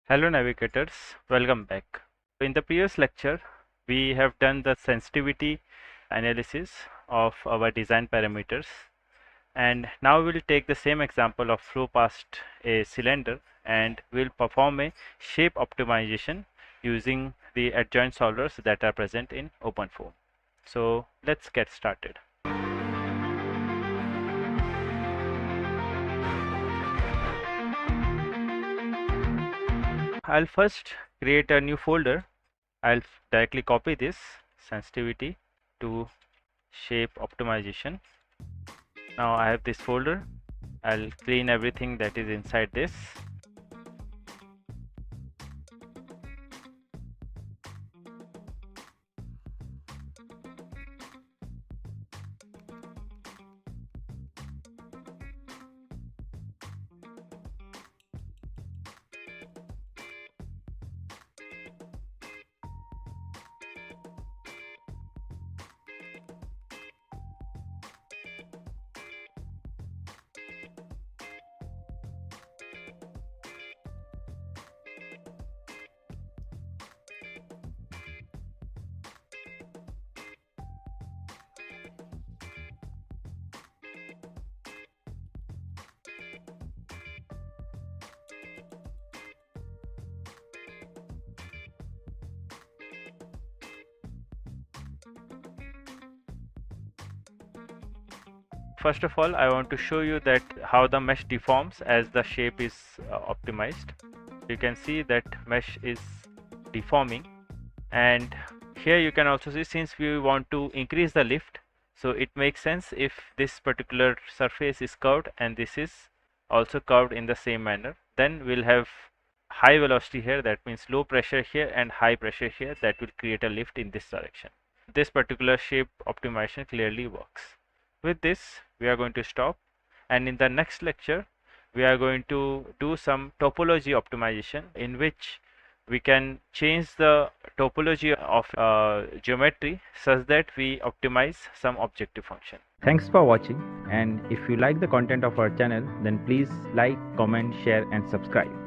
Hello navigators, welcome back. In the previous lecture, we have done the sensitivity analysis of our design parameters, and now we'll take the same example of flow past a cylinder and we'll perform a shape optimization using the adjoint solvers that are present in OpenFOAM. So let's get started. I'll first create a new folder. I'll directly copy this sensitivity to shape optimization. Now I have this folder. I'll clean everything that is inside this. First of all, I want to show you that how the mesh deforms as the shape is optimized. You can see that mesh is deforming, and here you can also see, since we want to increase the lift, so it makes sense if this particular surface is curved and this is also curved in the same manner. Then we'll have high velocity here, that means low pressure here, and high pressure here, that will create a lift in this direction. This particular shape optimization clearly works. With this, we are going to stop, and in the next lecture we are going to do some topology optimization, in which we can change the topology of geometry such that we optimize some objective function. Thanks for watching, and if you like the content of our channel, then please like, comment, share and subscribe.